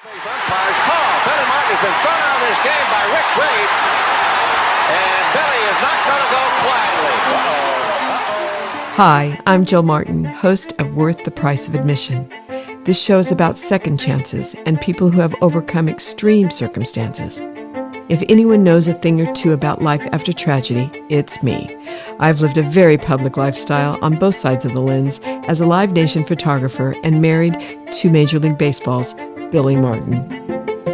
These umpires call. Billy Martin has been thrown out of this game by Rick Wade, and Billy is not going to go quietly. Hi, I'm Jill Martin, host of Worth the Price of Admission. This show is about second chances and people who have overcome extreme circumstances. If anyone knows a thing or two about life after tragedy, it's me. I've lived a very public lifestyle on both sides of the lens as a Live Nation photographer and married to Major League Baseball's Billy Martin.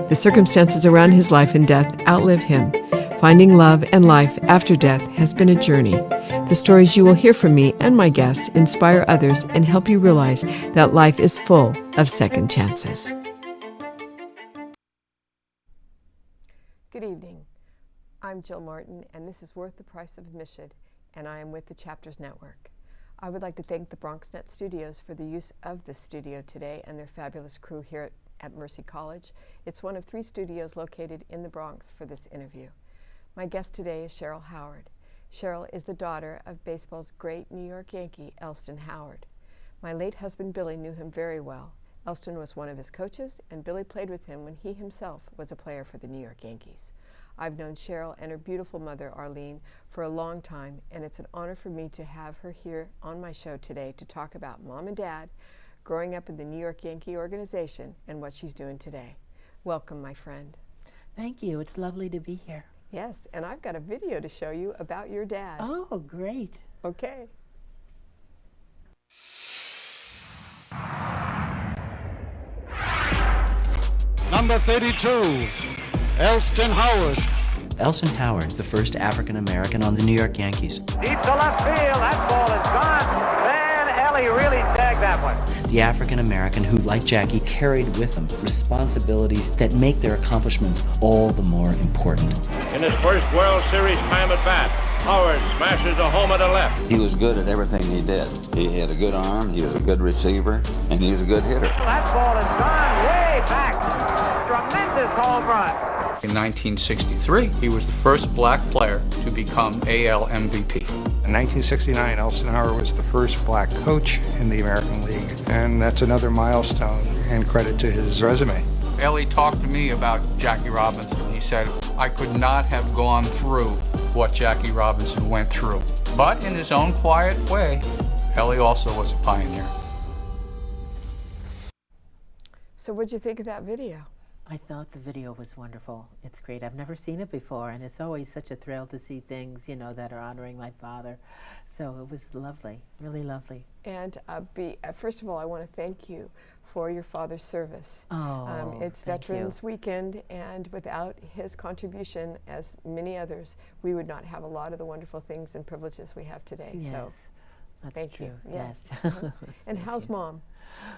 The circumstances around his life and death outlive him. Finding love and life after death has been a journey. The stories you will hear from me and my guests inspire others and help you realize that life is full of second chances. Good evening. I'm Jill Martin, and this is Worth the Price of Admission, and I am with the Chapters Network. I would like to thank the Bronxnet Studios for the use of this studio today and their fabulous crew here at Mercy College. It's one of 3 studios located in the Bronx for this interview. My guest today is Cheryl Howard. Cheryl is the daughter of baseball's great New York Yankee, Elston Howard. My late husband Billy knew him very well. Elston was one of his coaches, and Billy played with him when he himself was a player for the New York Yankees. I've known Cheryl and her beautiful mother, Arlene, for a long time, and it's an honor for me to have her here on my show today to talk about Mom and Dad, growing up in the New York Yankee organization, and what she's doing today. Welcome, my friend. Thank you. It's lovely to be here. Yes, and I've got a video to show you about your dad. Oh, great. Okay. Number 32, Elston Howard. Elston Howard, the first African-American on the New York Yankees. Deep to left field. That ball is gone. Man, Ellie really tagged that one. The African-American who, like Jackie, carried with him responsibilities that make their accomplishments all the more important. In his first World Series time at bat, Howard smashes a homer to left. He was good at everything he did. He had a good arm, he was a good receiver, and he was a good hitter. That ball is gone way back. Tremendous home run. In 1963, he was the first black player to become AL MVP. In 1969, Elston Howard was the first black coach in the American League, and that's another milestone and credit to his resume. Ellie talked to me about Jackie Robinson. He said, I could not have gone through what Jackie Robinson went through. But in his own quiet way, Ellie also was a pioneer. So what'd you think of that video? I thought the video was wonderful. It's great. I've never seen it before, and it's always such a thrill to see things, that are honoring my father. So it was lovely, really lovely. And first of all, I want to thank you for your father's service. It's Veterans Weekend, and without his contribution, as many others, we would not have a lot of the wonderful things and privileges we have today. Yes, so that's thank true. you. Yes. And Thank how's you. Mom?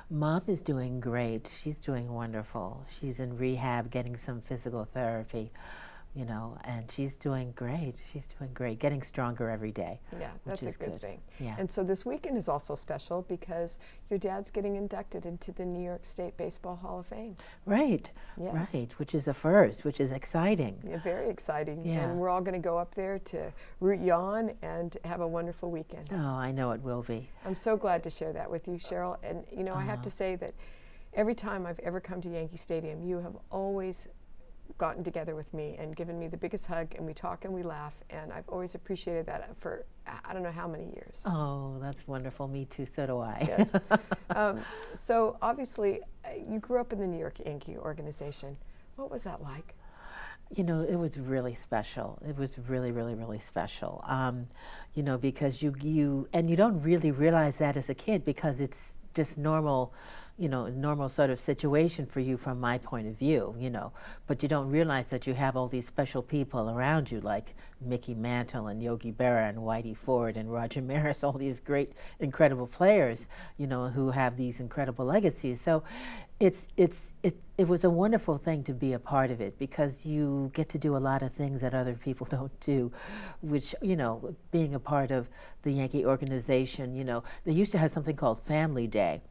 Mom is doing great. She's doing wonderful. She's in rehab, getting some physical therapy, and she's doing great. She's doing great, getting stronger every day. Yeah, that's a good thing. Yeah. And so this weekend is also special because your dad's getting inducted into the New York State Baseball Hall of Fame. Right, Yes. right, which is a first, which is exciting. Yeah, very exciting. Yeah. And we're all going to go up there to root you on and have a wonderful weekend. Oh, I know it will be. I'm so glad to share that with you, Cheryl. And, I have to say that every time I've ever come to Yankee Stadium, you have always gotten together with me and given me the biggest hug, and we talk and we laugh, and I've always appreciated that for I don't know how many years. Oh, that's wonderful. Me too. So do I. Yes. So obviously, you grew up in the New York Yankee organization. What was that like? It was really special. It was really, really, really special. Because you don't really realize that as a kid because it's just normal, normal sort of situation for you from my point of view, but you don't realize that you have all these special people around you like Mickey Mantle and Yogi Berra and Whitey Ford and Roger Maris, all these great, incredible players, who have these incredible legacies. So it was a wonderful thing to be a part of it because you get to do a lot of things that other people don't do, which, being a part of the Yankee organization, they used to have something called Family Day,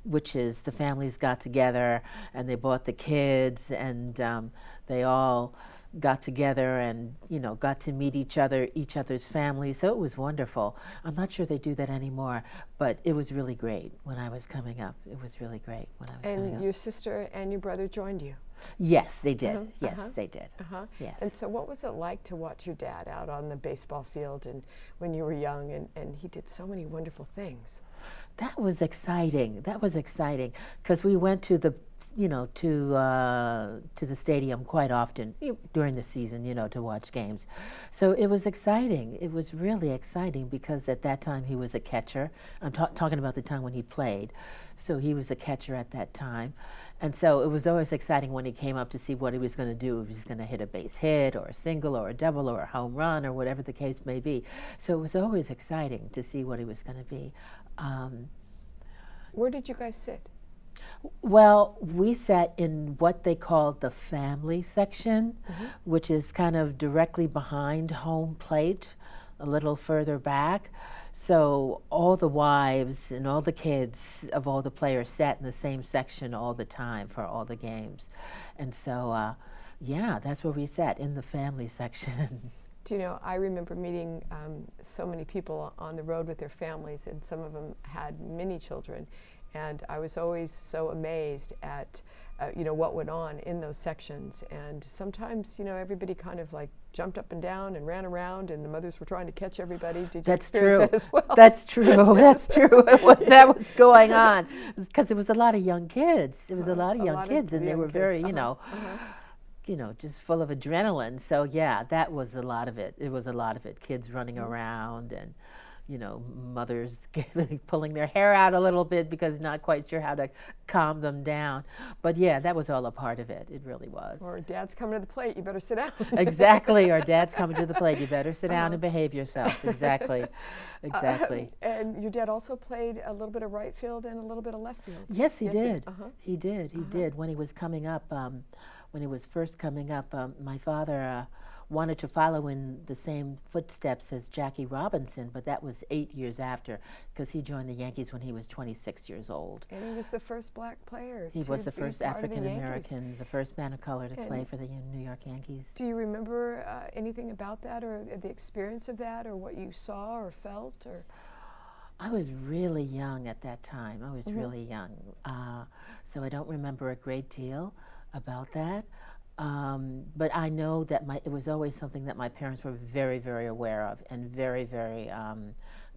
which is the families got together and they brought the kids and they all got together and, got to meet each other's families. So it was wonderful. I'm not sure they do that anymore, but it was really great when I was coming up. It was really great when I was coming up. And your sister and your brother joined you? Yes, they did. Yes, they did. Yes. And so what was it like to watch your dad out on the baseball field and when you were young, and he did so many wonderful things? That was exciting. That was exciting because we went to the to the stadium quite often during the season, to watch games. So it was exciting. It was really exciting because at that time he was a catcher. I'm talking about the time when he played. So he was a catcher at that time. And so it was always exciting when he came up to see what he was going to do. If he was going to hit a base hit or a single or a double or a home run or whatever the case may be. So it was always exciting to see what he was going to be. Where did you guys sit? Well, we sat in what they called the family section, which is kind of directly behind home plate, a little further back. So all the wives and all the kids of all the players sat in the same section all the time for all the games. And so, yeah, that's where we sat, in the family section. Do you know, I remember meeting so many people on the road with their families, and some of them had many children. And I was always so amazed at, what went on in those sections. And sometimes, everybody kind of like jumped up and down and ran around, and the mothers were trying to catch everybody. Did you experience that as well? That's true. That's true. That was going on because it was a lot of young kids. It was a lot of young kids, and they were very, just full of adrenaline. So yeah, that was a lot of it. It was a lot of it. Kids running around and, mothers pulling their hair out a little bit because not quite sure how to calm them down. But yeah, that was all a part of it. It really was. Or dad's coming to the plate, you better sit down. Exactly, or dad's coming to the plate, you better sit down and behave yourself. Exactly, exactly. And your dad also played a little bit of right field and a little bit of left field. Yes, he did. He did. When he was coming up, when he was first coming up, my father wanted to follow in the same footsteps as Jackie Robinson, but that was 8 years after, because he joined the Yankees when he was 26 years old. And he was the first black player. He was the first African American, the first man of color to play for the New York Yankees. Do you remember anything about that, or the experience of that, or what you saw or felt? Or I was really young at that time. I was really young, so I don't remember a great deal about that. But I know that it was always something that my parents were very, very aware of and very, very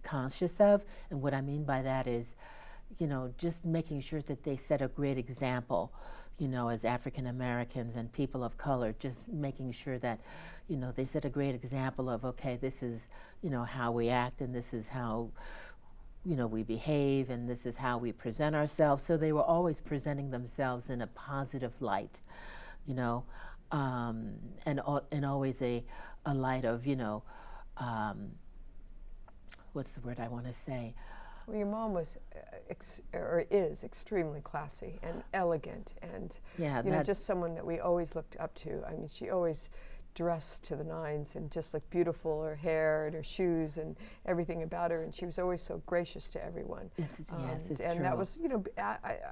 conscious of. And what I mean by that is, just making sure that they set a great example, as African Americans and people of color, just making sure that, they set a great example of, okay, this is, how we act, and this is how, we behave, and this is how we present ourselves. So they were always presenting themselves in a positive light. And always a light of, what's the word I want to say? Well, your mom was, or is, extremely classy and elegant, and just someone that we always looked up to. I mean, she always dressed to the nines and just looked beautiful, her hair and her shoes and everything about her, and she was always so gracious to everyone. Yes, it's and true. That was,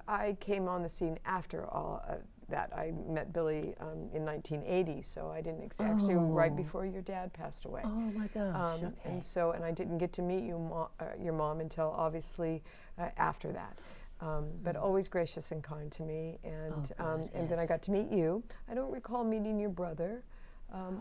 I came on the scene after all that. I met Billy in 1980, so I didn't actually right before your dad passed away. Oh my gosh! Okay. And I didn't get to meet your mom until obviously after that. But always gracious and kind to me, and and then I got to meet you. I don't recall meeting your brother.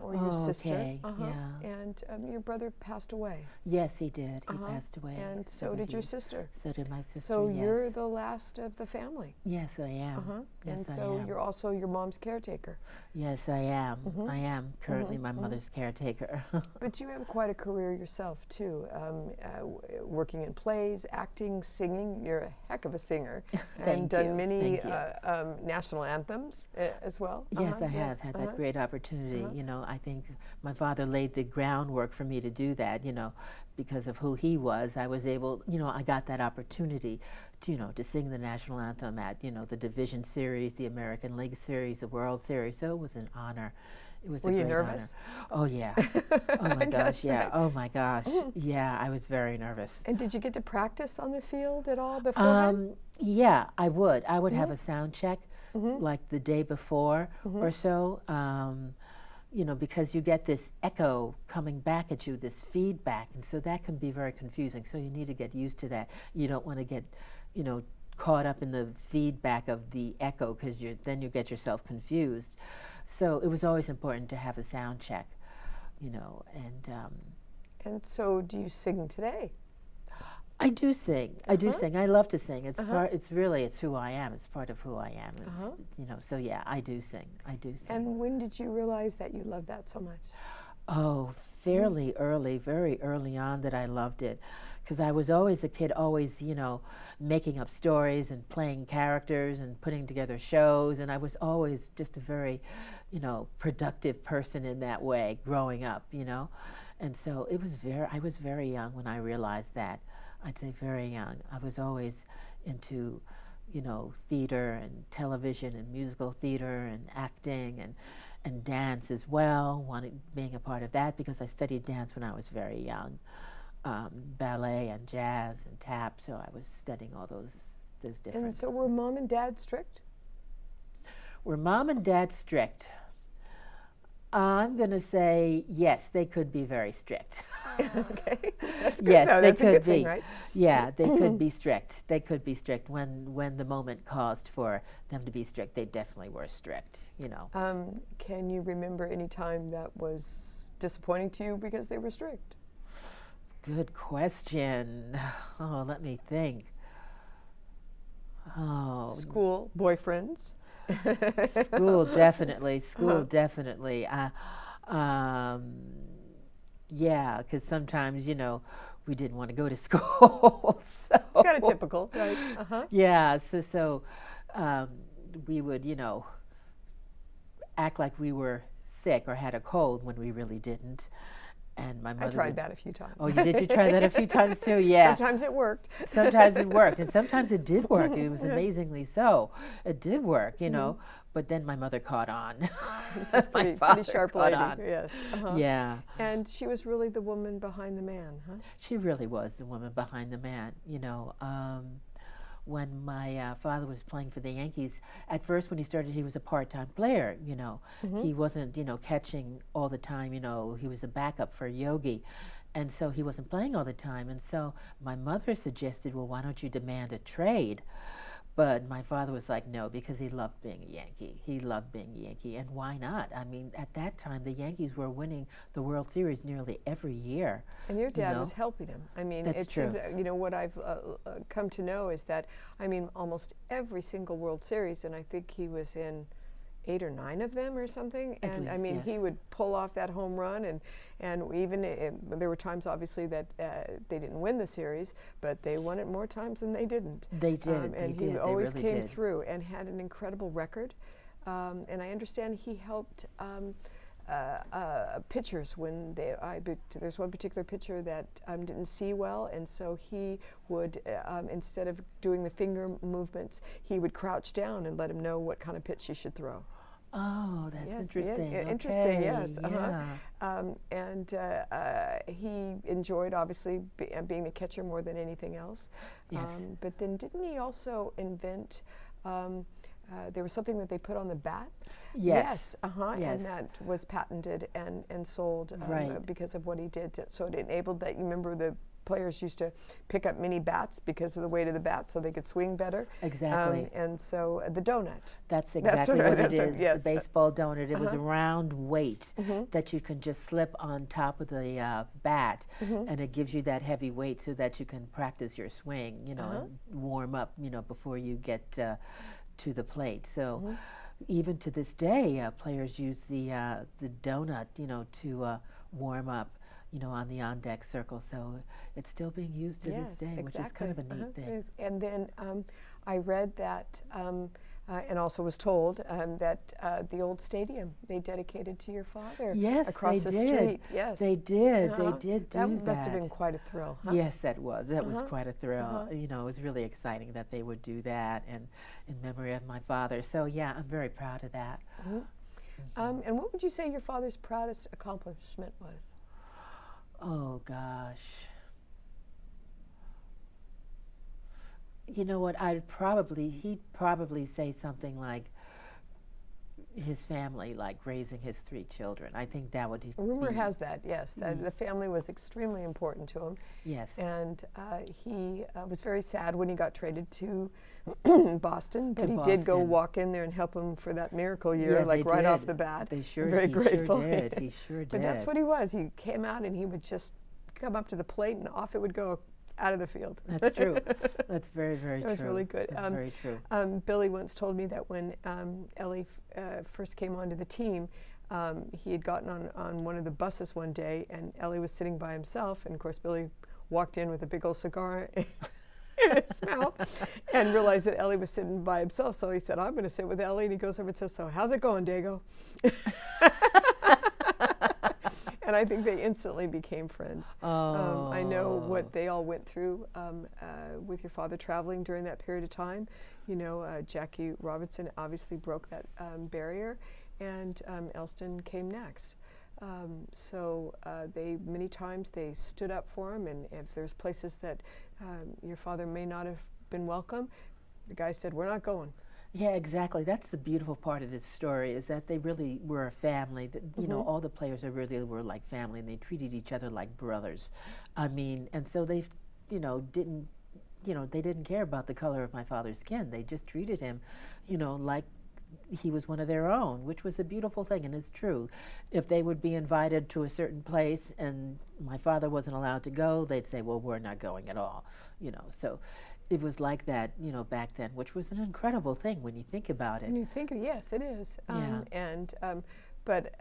Or your sister. Okay. And your brother passed away. Yes, he did. He passed away. And so did your sister. So did my sister. So yes. You're the last of the family. Yes, I am. Yes, and so you're also your mom's caretaker. Yes, I am. I am currently my mother's caretaker. But you have quite a career yourself too, working in plays, acting, singing. You're a heck of a singer, and done many national anthems as well. Yes, I have had that great opportunity. I think my father laid the groundwork for me to do that, because of who he was. I was able, I got that opportunity to sing the national anthem at, the Division Series, the American League Series, the World Series. So it was an honor. It was Were you nervous? Honor. Oh, yeah. Oh, my gosh, yeah. Oh, my gosh. Yeah, I was very nervous. And did you get to practice on the field at all beforehand? Yeah, I would. I would have a sound check, like the day before or so. you know, because you get this echo coming back at you, this feedback, and so that can be very confusing. So you need to get used to that. You don't want to get, you know, caught up in the feedback of the echo, because then you get yourself confused. So it was always important to have a sound check, you know. And so, do you sing today? I do sing. I do sing. I love to sing. It's part. It's who I am. It's part of who I am. You know. So yeah, I do sing. I do sing. And when did you realize that you loved that so much? Oh, fairly early, very early on that I loved it, because I was always a kid, always, you know, making up stories and playing characters and putting together shows, and I was always just a very, you know, productive person in that way growing up, you know. And so I was very young when I realized that. I'd say very young. I was always into, you know, theater and television and musical theater and acting and dance as well, being a part of that, because I studied dance when I was very young, ballet and jazz and tap, so I was studying all those different. And so were Mom and Dad strict? Were Mom and Dad strict? I'm going to say yes, they could be very strict. Okay, that's good. Yes, though. they That's a could good be. thing, right? Yeah, they could be strict. They could be strict when the moment caused for them to be strict. They definitely were strict, you know. Can you remember any time that was disappointing to you because they were strict? Good question. Oh, let me think. Oh, School, boyfriends? school definitely. School definitely. Yeah, because sometimes, you know, we didn't want to go to school. So It's kind of typical, right? yeah, so we would, you know, act like we were sick or had a cold when we really didn't. And my mother I tried that a few times. Oh, you did? You tried that a few times too? Yeah. Sometimes it worked. Sometimes it worked, and sometimes it did work. It was amazingly so. It did work, you know. But then my mother caught on. Just pretty sharp lady. Yes. Yeah. And she was really the woman behind the man, huh? She really was the woman behind the man, you know. When my father was playing for the Yankees, at first when he started, he was a part-time player, you know. He wasn't, you know, catching all the time, you know. He was a backup for Yogi. And so he wasn't playing all the time. And so my mother suggested, well, why don't you demand a trade? But my father was like, no, because he loved being a Yankee. He loved being a Yankee, and why not? I mean, at that time, the Yankees were winning the World Series nearly every year. And your dad was helping him. I mean, That's true. You know, what I've come to know is that, I mean, almost every single World Series, and I think he was in 8 or 9 of them or something, and least, I mean, yes. he would pull off that home run, and even there were times, obviously, that they didn't win the series, but they won it more times than they didn't. They did. And they he always really came did. through and had an incredible record. And I understand he helped pitchers when there's one particular pitcher that didn't see well, and so he would, instead of doing the finger movements, he would crouch down and let him know what kind of pitch he should throw. Oh, that's Yes, interesting. yeah, interesting, Okay, yes. Yeah. And he enjoyed, obviously, being a catcher more than anything else. Yes. But then didn't he also invent, there was something that they put on the bat? Yes. And that was patented and sold Right. because of what he did. So it enabled that. You remember the players used to pick up mini bats because of the weight of the bat so they could swing better. Exactly. And so the donut. That's exactly right, what it that's is, yes. the baseball donut. It was a round weight that you can just slip on top of the bat, and it gives you that heavy weight so that you can practice your swing, you know, and warm up, you know, before you get to the plate. So even to this day, players use the donut, you know, to warm up, you know, on the on-deck circle. So it's still being used to this day, which is kind of a neat thing. And then I read that, and also was told that the old stadium they dedicated to your father. Yes, across they the did. street. Yes, They did. They did do that. That must have been quite a thrill. Huh? Yes, that was. That was quite a thrill. You know, it was really exciting that they would do that, and in memory of my father. So yeah, I'm very proud of that. And what would you say your father's proudest accomplishment was? Oh gosh. You know what? He'd probably say something like his family, like raising his 3 children. I think that would Rumor has that, yes, that the family was extremely important to him. Yes. And he was very sad when he got traded to Boston, but To he did go Boston. walk in there and help him for that miracle year, Yeah, like they right off did. the bat. They sure, very he grateful. Sure did. He sure did. But that's what he was. He came out and he would just come up to the plate and off it would go out of the field. That's true. That's very, very true. That was really good. That's very true. Billy once told me that when Ellie first came onto the team, he had gotten on one of the buses one day, and Ellie was sitting by himself, and of course Billy walked in with a big old cigar in his mouth and realized that Ellie was sitting by himself. So he said, "I'm going to sit with Ellie," and he goes over and says, "So how's it going, Dago?" And I think they instantly became friends. I know what they all went through with your father traveling during that period of time. You know, Jackie Robinson obviously broke that barrier, and Elston came next. So they many times they stood up for him, and if there's places that your father may not have been welcome, the guy said, "We're not going." Yeah, exactly. That's the beautiful part of this story, is that they really were a family. That, you know, all the players really were like family, and they treated each other like brothers. I mean, and so they, they didn't care about the color of my father's skin. They just treated him, like he was one of their own, which was a beautiful thing, and it's true. If they would be invited to a certain place and my father wasn't allowed to go, they'd say, "Well, we're not going at all," So it was like that, back then, which was an incredible thing when you think about it. And you think, yes, it is. But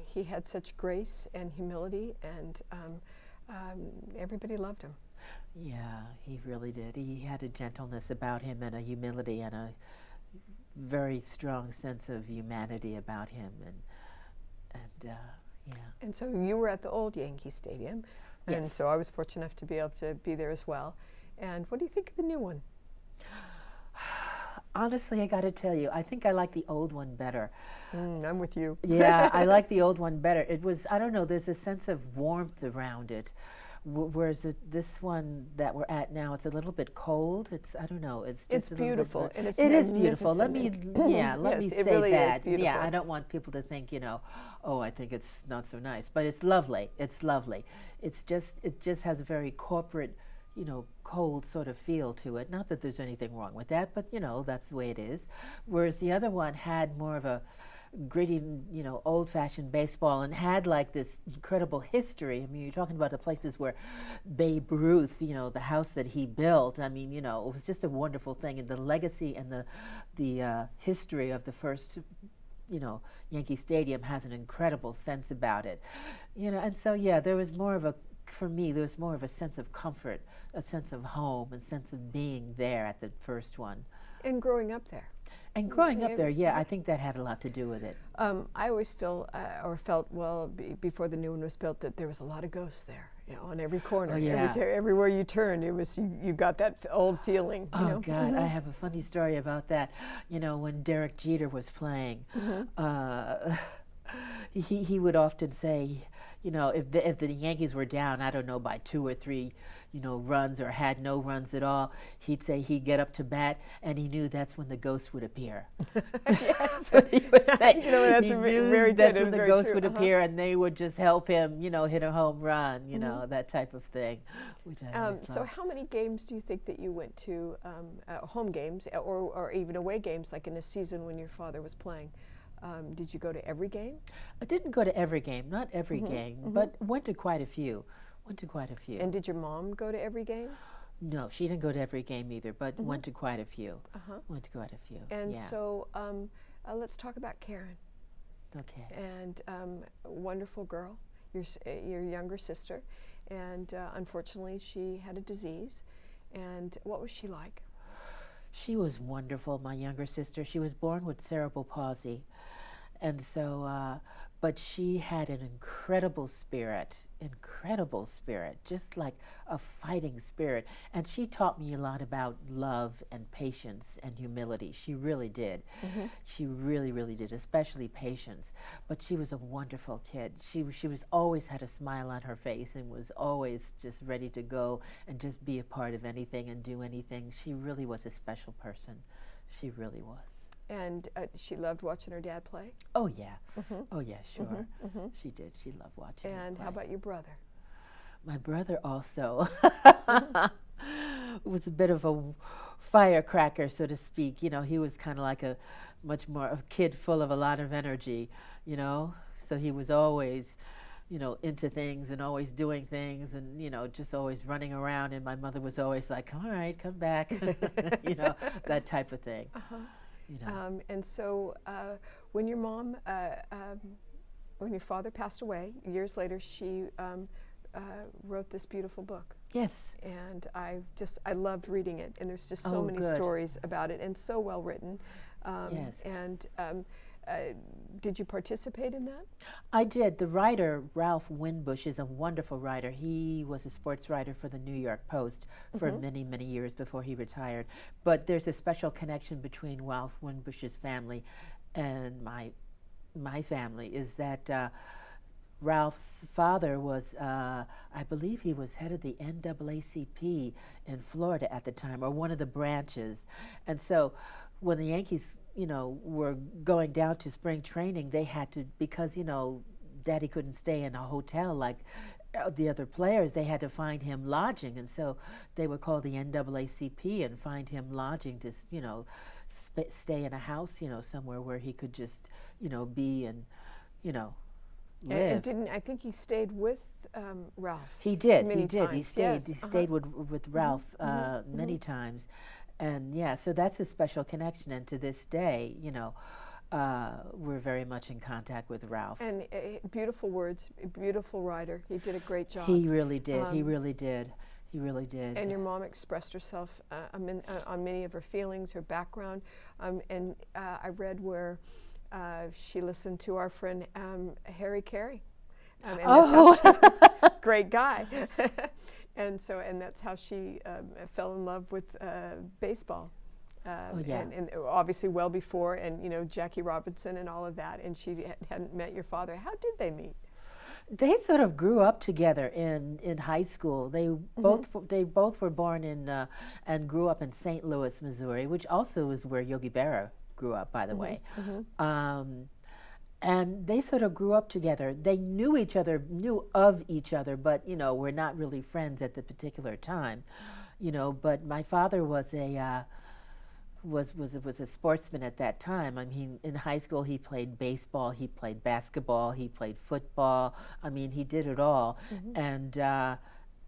he had such grace and humility, and everybody loved him. Yeah, he really did. He had a gentleness about him and a humility and a very strong sense of humanity about him, and And so you were at the old Yankee Stadium, and Yes. so I was fortunate enough to be able to be there as well. And what do you think of the new one? Honestly, I got to tell you, I think I like the old one better. I'm with you. Yeah, I like the old one better. It was, I don't know, there's a sense of warmth around it. Whereas this one that we're at now, it's a little bit cold. I don't know. It's just It's a little beautiful, bit, and it's it is beautiful. Let me, magnificent. let me Yes, say it really is that. beautiful. Yeah, I don't want people to think, oh, I think it's not so nice, but it's lovely. It's lovely. It just has a very corporate, cold sort of feel to it. Not that there's anything wrong with that, but that's the way it is. Whereas the other one had more of a gritty, old-fashioned baseball, and had like this incredible history. I mean, you're talking about the places where Babe Ruth, the house that he built. I mean, it was just a wonderful thing, and the legacy and the history of the first, Yankee Stadium has an incredible sense about it, And so, yeah, there was more of a, for me, there was more of a sense of comfort, a sense of home, a sense of being there at the first one. And growing up there. And growing up there, yeah, I think that had a lot to do with it. I always felt, before the new one was built, that there was a lot of ghosts there, on every corner. Oh, yeah. Everywhere you turned, it was you got that old feeling. Oh, God, I have a funny story about that. When Derek Jeter was playing, he would often say, if the Yankees were down, I don't know, by 2 or 3, runs, or had no runs at all, he'd say he'd get up to bat, and he knew that's when the ghost would appear. Yes. So he would say that's he very knew good that's and when the very ghost true. would appear, and they would just help him, hit a home run, that type of thing. Which I always So loved. how many games do you think that you went to, home games, or even away games, like in a season when your father was playing? Did you go to every game? I didn't go to every game, not every game, but went to quite a few. And did your mom go to every game? No, she didn't go to every game either, but went to quite a few. Went to quite a few. And yeah. so let's talk about Karen. Okay. And a wonderful girl, your younger sister, and unfortunately she had a disease. And what was she like? She was wonderful, my younger sister. She was born with cerebral palsy. And so, but she had an incredible spirit, just like a fighting spirit. And she taught me a lot about love and patience and humility. She really did. She really, really did, especially patience. But she was a wonderful kid. She was always had a smile on her face and was always just ready to go and just be a part of anything and do anything. She really was a special person. She really was. And she loved watching her dad play? Oh, yeah. Oh, yeah, sure. She did. She loved watching him And play. how about your brother? My brother also was a bit of a firecracker, so to speak. You know, he was kind of like a much more a kid full of a lot of energy, you know. So he was always, you know, into things and always doing things and, you know, just always running around. And my mother was always like, all right, come back, you know, that type of thing. You know. And so when your mom, when your father passed away, years later, she wrote this beautiful book. Yes. And I loved reading it. And there's just so many good. stories about it and so well written. Yes. And did you participate in that? I did. The writer, Ralph Winbush, is a wonderful writer. He was a sports writer for the New York Post for many, many years before he retired. But there's a special connection between Ralph Winbush's family and my family, is that Ralph's father was, I believe he was head of the NAACP in Florida at the time, or one of the branches. And so when the Yankees, you know, were going down to spring training, they had to, because, you know, Daddy couldn't stay in a hotel like the other players, they had to find him lodging. And so they would call the NAACP and find him lodging to, you know, stay in a house, you know, somewhere where he could just, you know, be and, you know, live. And I think he stayed with Ralph. He did. Many He did. times. He stayed. Yes. He stayed with Ralph many times, and yeah. So that's a special connection. And to this day, you know, we're very much in contact with Ralph. And beautiful words, beautiful writer. He did a great job. He really did. He really did. He really did. And your mom expressed herself on many of her feelings, her background, and I read where she listened to our friend Harry Carey. And that's how she, great guy. And that's how she fell in love with baseball. And obviously well before, and you know, Jackie Robinson and all of that, and she hadn't met your father. How did they meet? They sort of grew up together in high school. They both were born in and grew up in St. Louis, Missouri, which also is where Yogi Berra grew up, by the way. And they sort of grew up together. They knew of each other, but you know, were not really friends at the particular time. You know, but my father was a sportsman at that time. I mean, in high school he played baseball, he played basketball, he played football. I mean, he did it all. And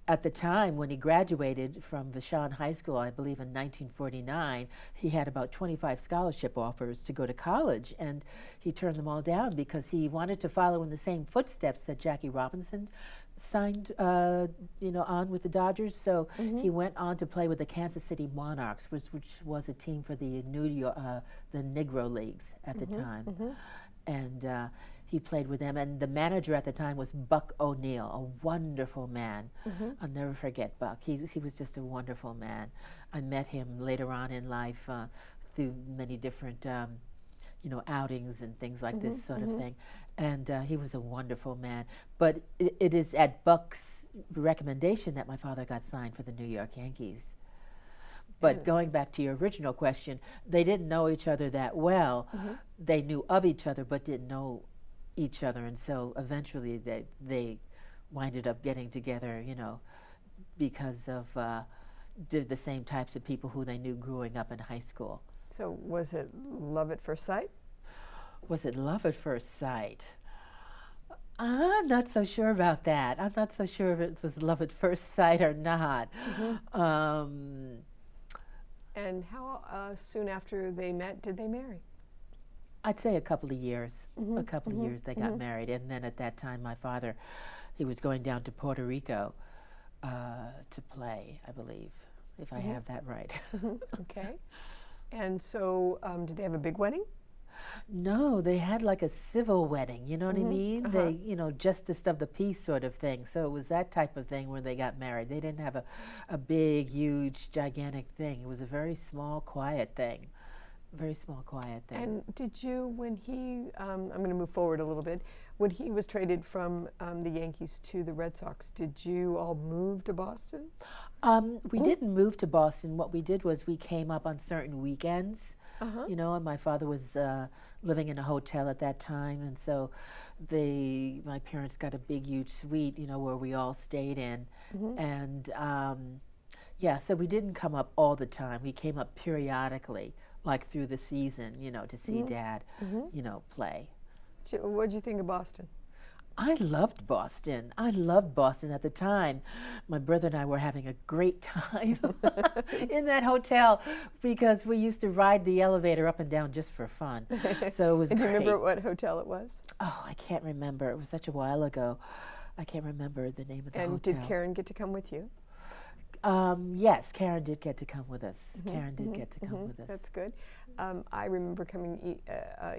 at the time when he graduated from Vashon High School, I believe in 1949, he had about 25 scholarship offers to go to college, and he turned them all down because he wanted to follow in the same footsteps that Jackie Robinson signed you know, on with the Dodgers. So he went on to play with the Kansas City Monarchs, which was a team for the the Negro Leagues at the time. And he played with them, and the manager at the time was Buck O'Neill, a wonderful man. I'll never forget Buck. He was just a wonderful man. I met him later on in life through many different you know, outings and things like this sort of thing. And he was a wonderful man. But it is at Buck's recommendation that my father got signed for the New York Yankees. But going back to your original question, they didn't know each other that well. They knew of each other, but didn't know each other. And so eventually they winded up getting together, you know, because of the same types of people who they knew growing up in high school. So was it love at first sight? Was it love at first sight? I'm not so sure about that. I'm not so sure if it was love at first sight or not. And how soon after they met did they marry? I'd say a couple of years. A couple of years they got married. And then at that time, my father, he was going down to Puerto Rico to play, I believe, if I have that right. Okay. And so did they have a big wedding? No, they had like a civil wedding, you know what I mean? They, you know, justice of the peace sort of thing. So it was that type of thing when they got married. They didn't have a big, huge, gigantic thing. It was a very small, quiet thing. Very small, quiet thing. And did you, when he, I'm going to move forward a little bit, when he was traded from the Yankees to the Red Sox, did you all move to Boston? We didn't move to Boston. What we did was we came up on certain weekends You know, and my father was living in a hotel at that time, and so my parents got a big, huge suite, you know, where we all stayed in, and yeah, so we didn't come up all the time. We came up periodically, like through the season, you know, to see Dad, you know, play. What did you think of Boston? I loved Boston. I loved Boston at the time. My brother and I were having a great time in that hotel because we used to ride the elevator up and down just for fun. So it was Do you great. remember what hotel it was? Oh, I can't remember. It was such a while ago. I can't remember the name of the hotel. And did Karen get to come with you? Yes, Karen did get to come with us. Karen did get to come with us. That's good. I remember coming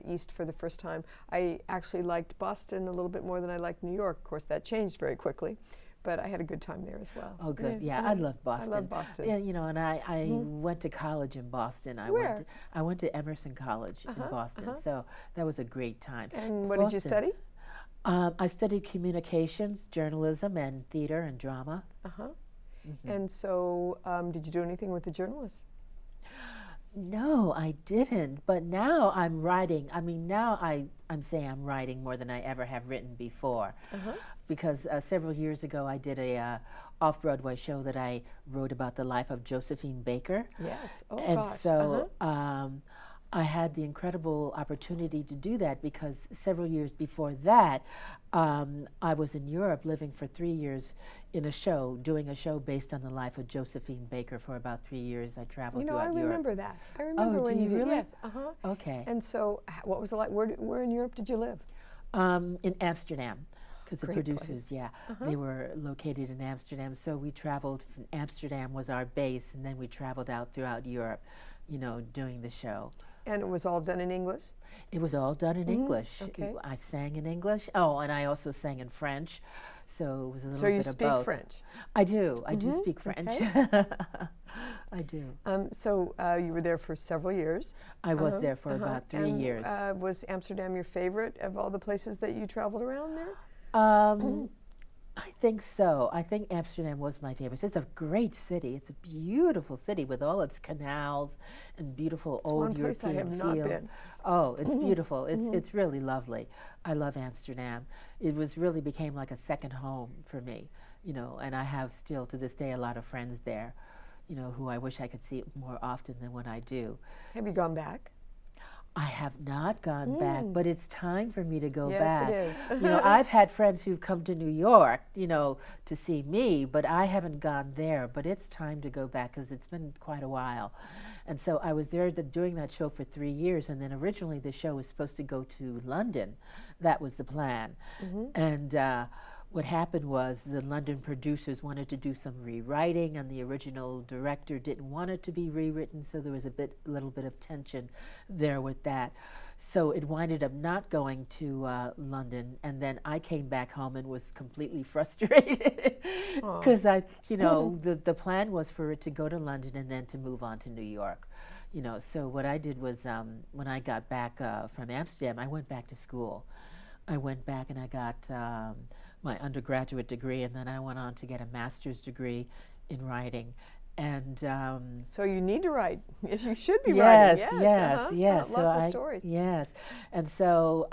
east for the first time. I actually liked Boston a little bit more than I liked New York. Of course, that changed very quickly, but I had a good time there as well. Oh, good. Yeah, I love Boston. I love Boston. Yeah, you know, and I went to college in Boston. Where? I went to Emerson College in Boston, so that was a great time. And what did you study? I studied communications, journalism, and theater and drama. And so, did you do anything with the journalists? No, I didn't. But now I'm writing. I mean, now I'm saying I'm writing more than I ever have written before. Because several years ago I did a off-Broadway show that I wrote about the life of Josephine Baker. Yes. Oh, And gosh. so I had the incredible opportunity to do that because several years before that, I was in Europe living for 3 years in a show, doing a show based on the life of Josephine Baker for about 3 years. I traveled You know, throughout I Europe. remember that. I remember when do you you did. really? Yes. Okay. And so, what was it like? Where in Europe did you live? In Amsterdam, because the Great producers, place. they were located in Amsterdam. So we traveled, from Amsterdam was our base, and then we traveled out throughout Europe, you know, doing the show. And it was all done in English? It was all done in English. Okay. I sang in English. Oh, and I also sang in French. So it was a little So bit you of speak both. French? I do. I do speak French. Okay. I do. So you were there for several years. I was there for about 3 And, years. Was Amsterdam your favorite of all the places that you traveled around there? I think so. I think Amsterdam was my favorite. It's a great city. It's a beautiful city with all its canals and beautiful It's old one place I European have feel. not been. Oh, it's beautiful. It's really lovely. I love Amsterdam. It was really became like a second home for me, you know, and I have still to this day a lot of friends there, you know, who I wish I could see more often than when I do. Have you gone back? I have not gone back, but it's time for me to go back. Yes, it is. You know, I've had friends who've come to New York, you know, to see me, but I haven't gone there. But it's time to go back because it's been quite a while. And so I was there doing that show for 3 years, and then originally the show was supposed to go to London. That was the plan. And what happened was the London producers wanted to do some rewriting, and the original director didn't want it to be rewritten, so there was a little bit of tension there with that. So it winded up not going to London, and then I came back home and was completely frustrated because you know, the plan was for it to go to London and then to move on to New York. You know, so what I did was when I got back from Amsterdam, I went back to school. I went back and I got my undergraduate degree, and then I went on to get a master's degree in writing. And So you need to write. Yes, you should be yes, writing. yes. Lots of stories. Yes, and so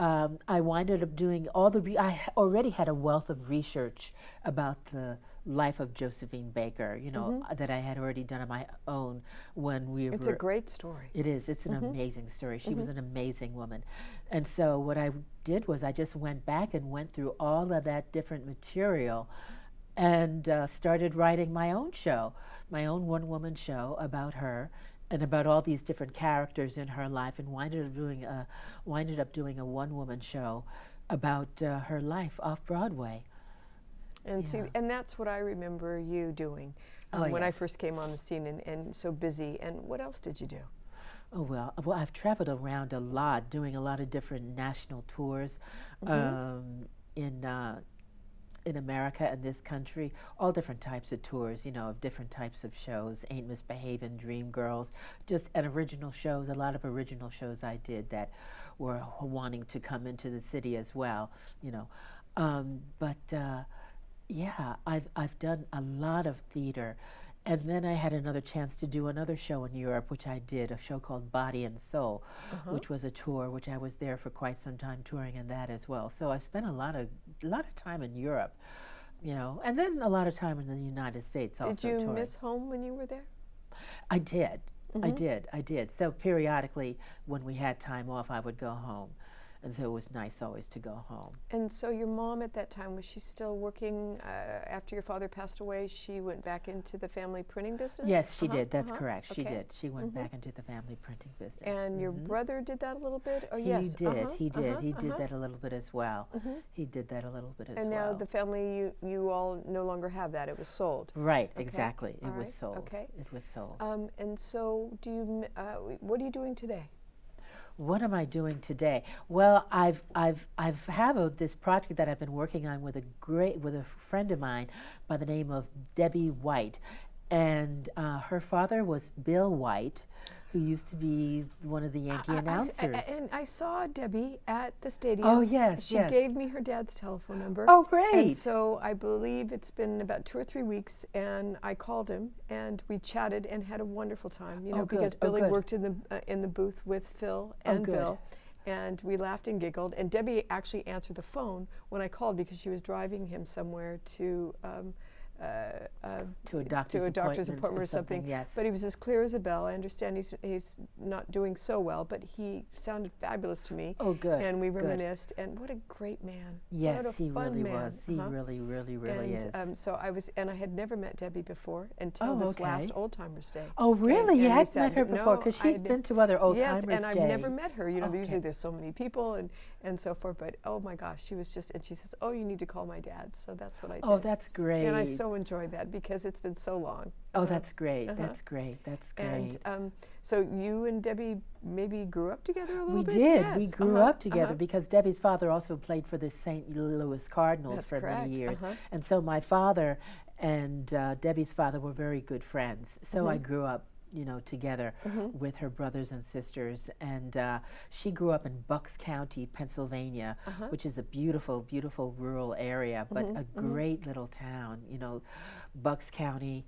I winded up doing all I already had a wealth of research about the life of Josephine Baker, you know, that I had already done on my own when we were. It's a great story. It is. It's an amazing story. She was an amazing woman. And so what I did was I just went back and went through all of that different material and started writing my own show, my own one-woman show about her and about all these different characters in her life, and winded up doing a one-woman show about her life off Broadway. And see, and that's what I remember you doing when I first came on the scene, and so busy. And what else did you do? Oh, well, I've traveled around a lot, doing a lot of different national tours in America and this country, all different types of tours, you know, of different types of shows, Ain't Misbehavin', Dreamgirls, and original shows, a lot of original shows I did that were wanting to come into the city as well, you know. Yeah, I've done a lot of theater, And then I had another chance to do another show in Europe, which I did, a show called Body and Soul, which was a tour, which I was there for quite some time touring in that as well. So I spent a lot of time in Europe, you know, and then a lot of time in the United States also. Did you touring. miss home when you were there? I did. I did. So periodically, when we had time off, I would go home. And so it was nice always to go home. And so your mom at that time, was she still working after your father passed away? She went back into the family printing business? Yes, she did. That's correct. She Okay. did. She went back into the family printing business. And your brother did that a little bit? Oh, He yes. did. He did. He did that a little bit as well. He did that a little bit as well. And now the family, you all no longer have that. It was sold. Right, Okay. exactly. It All was right. sold. Okay. It was sold. And so do you, what are you doing today? What am I doing today? Well, I've this project that I've been working on with a friend of mine by the name of Debbie White, and her father was Bill White, who used to be one of the Yankee announcers. And I saw Debbie at the stadium. Oh, yes, She yes. gave me her dad's telephone number. Oh, great. And so I believe it's been about 2 or 3 weeks, and I called him, and we chatted and had a wonderful time. You know, Oh, good. because Oh, Billy good. worked in the booth with Phil and good. Bill. And we laughed and giggled. And Debbie actually answered the phone when I called because she was driving him somewhere to To a doctor's appointment or something. Yes. But he was as clear as a bell. I understand he's not doing so well, but he sounded fabulous to me. Oh, good. And we good. reminisced. And what a great man. Yes, what a he fun really man. was. He really, really, really is. So I had never met Debbie before until this last Old Timers Day. Oh, really? You we hadn't sat met her down- before? no, Because I she's had- been to other Old Yes, Timers and I've Day. never met her. You know, Okay. usually there's so many people and so forth. But oh my gosh, she was just, and she says, oh, you need to call my dad. So that's what I did. Oh, that's great. And I so enjoyed that because it's been so long. Oh, that's great. That's great. That's great. And so you and Debbie maybe grew up together a little We bit? did. Yes. We grew up together because Debbie's father also played for the St. Louis Cardinals That's for correct. many years. And so my father and Debbie's father were very good friends. So I grew up, you know, together with her brothers and sisters. And she grew up in Bucks County, Pennsylvania, which is a beautiful, beautiful rural area, but a great little town, you know, Bucks County.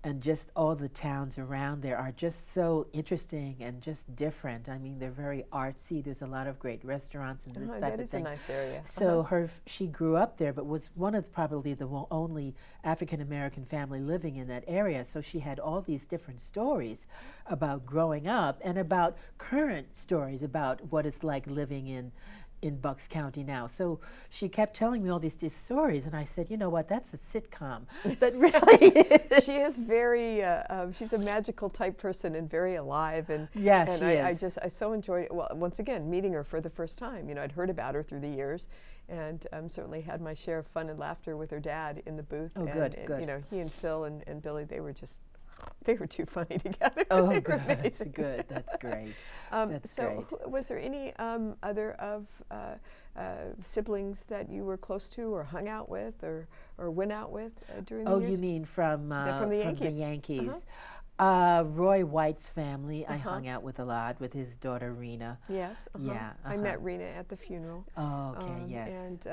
And just all the towns around there are just so interesting and just different. I mean, they're very artsy. There's a lot of great restaurants and this type That of is thing. a nice area. So she grew up there, but was one of probably the only African-American family living in that area. So she had all these different stories about growing up and about current stories about what it's like living in Bucks County now. So she kept telling me all these stories, and I said, you know what, that's a sitcom. That really is. She is very, she's a magical type person and very alive. And Yeah, and she is. I so enjoyed it. Well, once again, meeting her for the first time. You know, I'd heard about her through the years, and certainly had my share of fun and laughter with her dad in the booth. Oh, and, good. You know, he and Phil and Billy, they were too funny together. Oh, They were good. That's amazing. good. That's great. That's so great. was there any other of siblings that you were close to or hung out with or went out with during the Oh, years? you mean from the Yankees. Yankees. Roy White's family I hung out with a lot, with his daughter Rena. Yes. Yeah, I met Rena at the funeral. Oh, okay, yes. And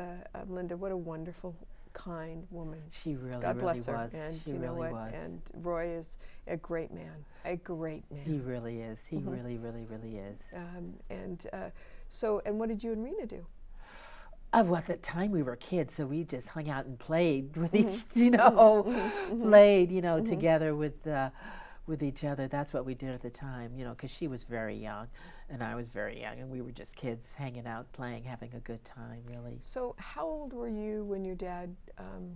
Linda, what a wonderful, kind woman. She really, God really bless her. was. And She you know really what? was. And Roy is a great man. A great man. He really is. He really, really, really is. And what did you and Rena do? Well, at the time we were kids, so we just hung out and played with each, you know, played, you know, together with each other. That's what we did at the time, you know, because she was very young and I was very young, and we were just kids hanging out, playing, having a good time, really. So how old were you when your dad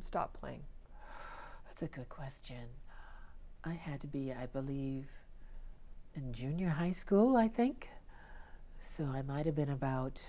stopped playing? That's a good question. I had to be, I believe, in junior high school, I think. So I might have been about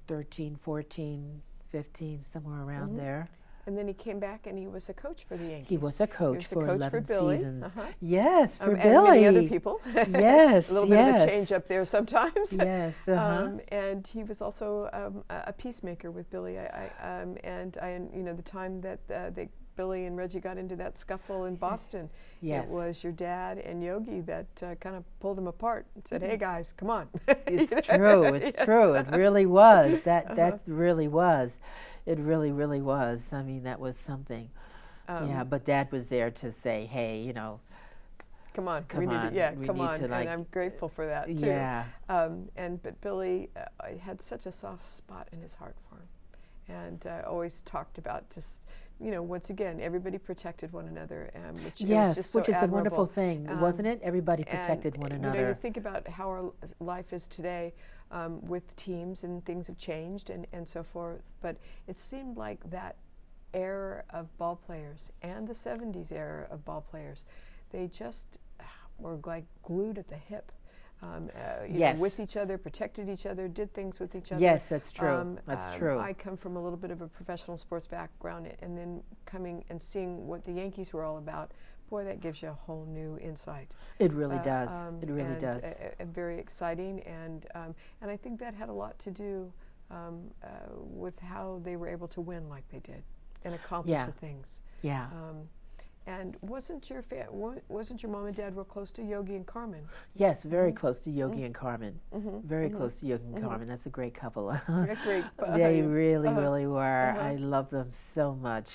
13, 14, 15, somewhere around there. And then he came back and he was a coach for the Yankees. He was a coach for 11 Billy. seasons. Yes, for and Billy. many other people. Yes, a little bit of a change up there sometimes. Yes, and he was also a peacemaker with Billy. You know, the time that Billy and Reggie got into that scuffle in Boston, Yes. it was your dad and Yogi that kind of pulled them apart and said, "Hey guys, come on." It's true. It's true. It really was. That really was. It really, really was. I mean, that was something. Yeah, but Dad was there to say, hey, you know, come on, come we need on, to, yeah, we come need on, to, like, and I'm grateful for that too. yeah. But Billy had such a soft spot in his heart for him, and always talked about just, you know, once again, everybody protected one another, which it was Yes, just so which is a wonderful admirable. thing, wasn't it? Everybody And, protected one You know, another. you think about how our life is today with teams, and things have changed and so forth, but it seemed like that era of ball players and the 70s era of ball players, they just were like glued at the hip. You Yes. know, with each other, protected each other, did things with each other. Yes, that's true. That's true. I come from a little bit of a professional sports background, and then coming and seeing what the Yankees were all about, boy, that gives you a whole new insight. It really does. It really and, does. Very exciting, and I think that had a lot to do with how they were able to win like they did and accomplish Yeah. the things. Yeah. And wasn't your mom and dad real close to Yogi and Carmen? Yes, very close to Yogi and Carmen. Very Mm-hmm. close to Yogi and Carmen. That's a great couple. Yeah, great. They really were. I love them so much.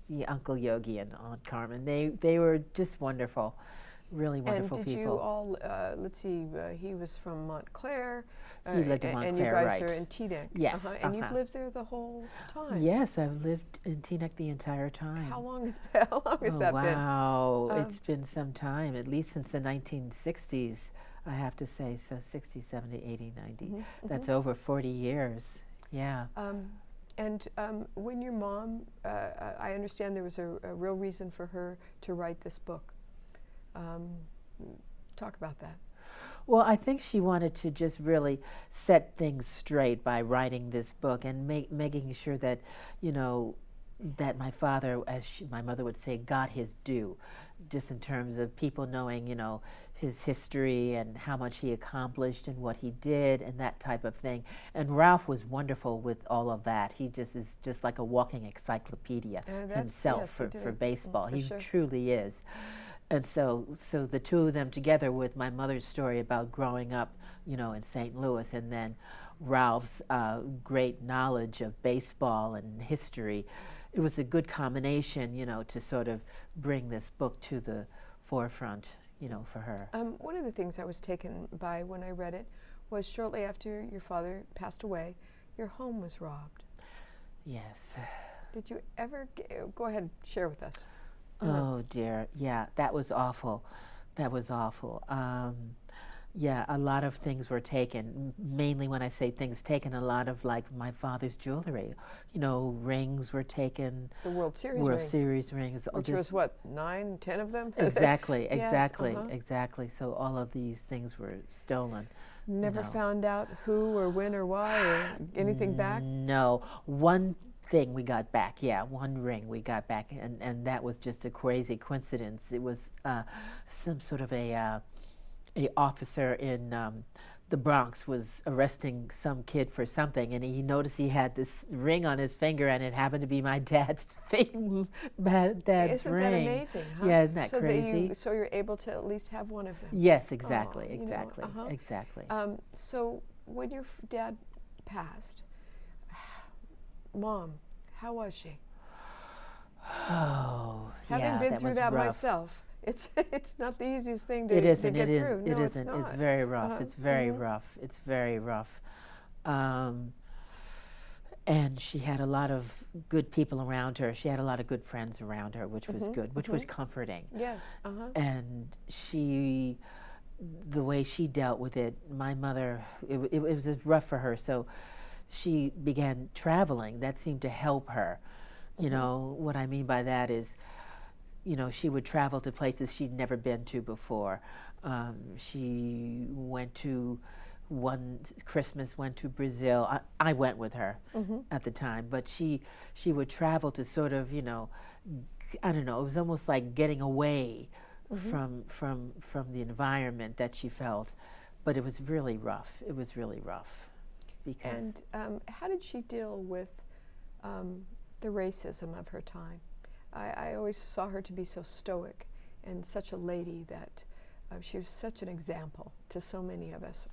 See, Uncle Yogi and Aunt Carmen. They were just wonderful. Really wonderful and did people. you all, let's see, he was from Montclair. He lived in and you Montclair, guys right. are in Teaneck. Yes, And you've lived there the whole time. Yes, I've lived in Teaneck the entire time. How long has that been? Wow, it's been some time, at least since the 1960s, I have to say, so 60, 70, 80, 90. That's over 40 years, yeah. And when your mom, I understand there was a real reason for her to write this book. Talk about that. Well, I think she wanted to just really set things straight by writing this book and making sure that, you know, that my father, as my mother would say, got his due, just in terms of people knowing, you know, his history and how much he accomplished and what he did and that type of thing. And Ralph was wonderful with all of that. He just is just like a walking encyclopedia himself, yes, for baseball. For He sure. truly is. And so the two of them together with my mother's story about growing up, you know, in St. Louis, and then Ralph's great knowledge of baseball and history, it was a good combination, you know, to sort of bring this book to the forefront, you know, for her. One of the things I was taken by when I read it was shortly after your father passed away, your home was robbed. Yes. Did you ever, go ahead and share with us. Oh dear, yeah, that was awful. That was awful. Yeah, a lot of things were taken. Mainly when I say things taken, a lot of like my father's jewelry. You know, rings were taken. The World Series World rings. Series rings. Which was what, 9, 10 of them? Exactly, Yes, exactly, exactly. So all of these things were stolen. Never you know. found out who or when or why or anything back? No, one thing we got back, yeah, one ring we got back, and that was just a crazy coincidence. It was some sort of a officer in the Bronx was arresting some kid for something, and he noticed he had this ring on his finger, and it happened to be my dad's dad's Isn't ring. that amazing, huh? Yeah, isn't that so crazy? So you're able to at least have one of them? Yes, exactly, you know, exactly, exactly. So when your dad passed, Mom, how was she? Oh, Having yeah, been that through was that rough. myself, it's not the easiest thing to, It to isn't. get It is. through. It No, isn't. It's not. It's very rough. It's very Mhm. rough. It's very rough. And she had a lot of good people around her. She had a lot of good friends around her, which was good, which was comforting. Yes. And she, the way she dealt with it, my mother, it was just rough for her. So she began traveling. That seemed to help her. You know, what I mean by that is, you know, she would travel to places she'd never been to before. She went to one Christmas, went to Brazil. I went with her at the time, but she would travel to sort of, you know, I don't know, it was almost like getting away from the environment that she felt. But it was really rough. It was really rough. Because And how did she deal with the racism of her time? I always saw her to be so stoic and such a lady that she was such an example to so many of us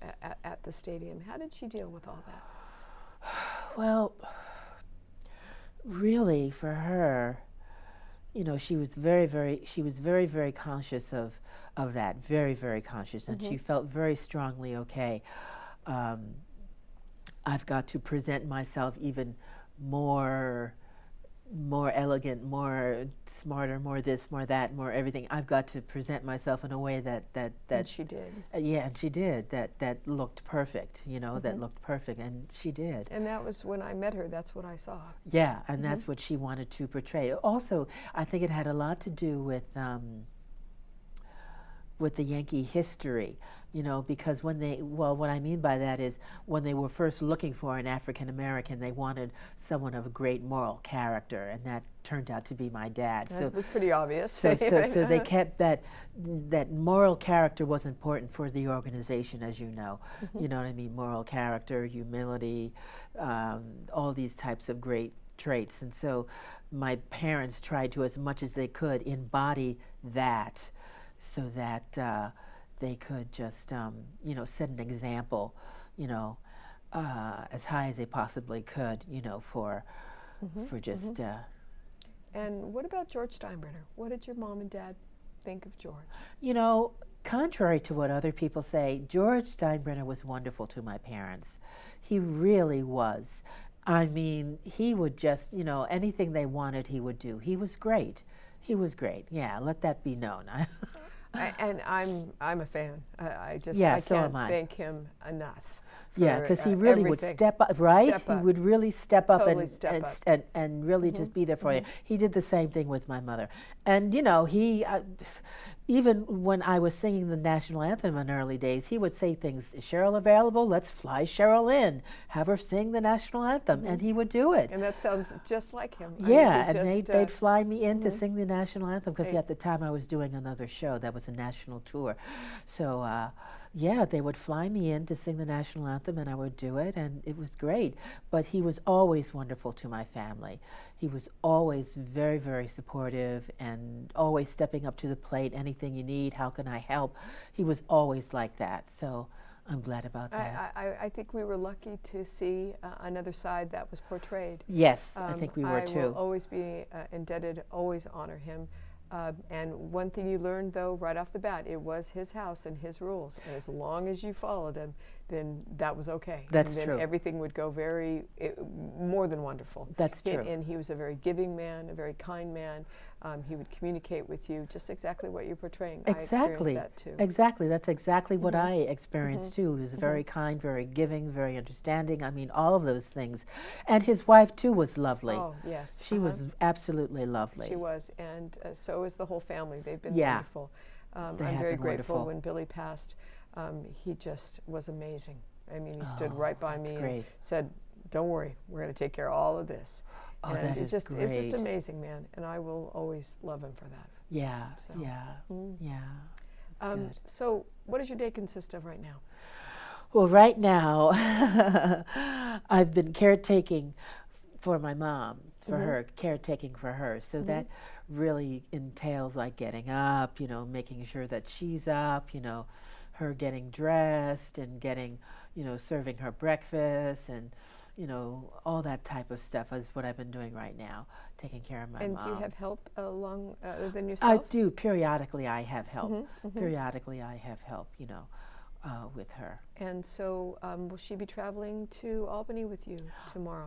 at the stadium. How did she deal with all that? Well, really, for her, she was very conscious of that, very conscious, and she felt very strongly, okay, I've got to present myself even more elegant, more smarter, more this, more that, more everything. I've got to present myself in a way that And she did. Yeah, and she did. That looked perfect, that looked perfect, and she did. And that was when I met her, that's what I saw. Yeah, and that's what she wanted to portray. Also, I think it had a lot to do with the Yankee history, because what I mean by that is when they were first looking for an African American, they wanted someone of a great moral character, and that turned out to be my dad. That was pretty obvious. So they kept that moral character was important for the organization, as you know. You know what I mean? Moral character, humility, all these types of great traits. And so my parents tried to, as much as they could, embody that, so that they could just, set an example, as high as they possibly could, for just. And what about George Steinbrenner? What did your mom and dad think of George? Contrary to what other people say, George Steinbrenner was wonderful to my parents. He really was. I mean, he would just, anything they wanted, he would do. He was great. He was great. Yeah, let that be known. And I'm a fan. I so can't am I. thank him enough. Yeah, because he really would step up, right? Step up. He would really step up, Totally step up. and really just be there for you. He did the same thing with my mother. And, he, even when I was singing the national anthem in early days, he would say things, is Cheryl available? Let's fly Cheryl in. Have her sing the national anthem. And he would do it. And that sounds just like him. Yeah, they'd fly me in to sing the national anthem, because at the time I was doing another show that was a national tour. So, they would fly me in to sing the national anthem, and I would do it, and it was great. But he was always wonderful to my family. He was always very, very supportive and always stepping up to the plate. Anything you need, how can I help? He was always like that. So I'm glad about that. I think we were lucky to see another side that was portrayed. Yes, I think we were too. I will always be indebted, always honor him. And one thing you learned, though, right off the bat, it was his house and his rules. And as long as you followed him, then that was okay. That's and then true. Everything would go more than wonderful. That's true. And he was a very giving man, a very kind man. He would communicate with you just exactly what you're portraying. Exactly. I experienced that too. Exactly. That's exactly what I experienced too. He was very kind, very giving, very understanding. I mean, all of those things. And his wife too was lovely. Oh, yes. She was absolutely lovely. She was, and so is the whole family. They've been Yeah. wonderful. I'm They have very been grateful wonderful. when Billy passed. He just was amazing. I mean, he stood right by me and great. said, "Don't worry, we're going to take care of all of this." Oh, and that it is just it's just great. amazing, man. And I will always love him for that. Yeah, So, yeah, yeah. That's good. So, what does your day consist of right now? Well, right now, I've been caretaking for my mom, for her, caretaking for her. So that really entails like getting up, making sure that she's up, her getting dressed and getting, serving her breakfast and, all that type of stuff is what I've been doing right now, taking care of my mom. And do you have help along other than I yourself? do. Periodically I have help. Periodically I have help, with her. And so, will she be traveling to Albany with you tomorrow?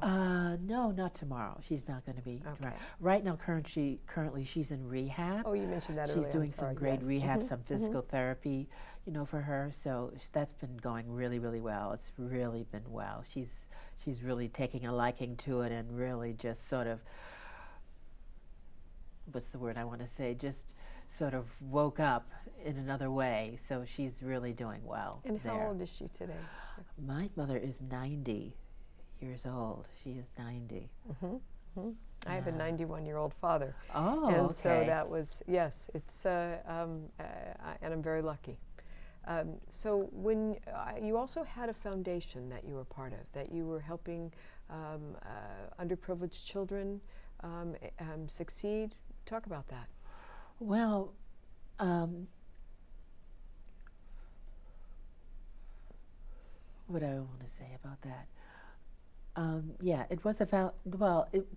No, not tomorrow. She's not going to be. Okay. Right now, currently she's in rehab. Oh, you mentioned that She's earlier. doing I'm sorry. some great Yes. rehab, some physical therapy, for her. So that's been going really, really well. It's really been well. She's really taking a liking to it and really just sort of, what's the word I want to say? Just sort of woke up in another way. So she's really doing well. And there. how old is she today? My mother is 90 years old. She is 90. I have a 91-year-old father. Oh, and okay. so that was, yes, it's, and I'm very lucky. So when you also had a foundation that you were part of, that you were helping underprivileged children succeed. Talk about that. Well, what do I want to say about that? Yeah, it was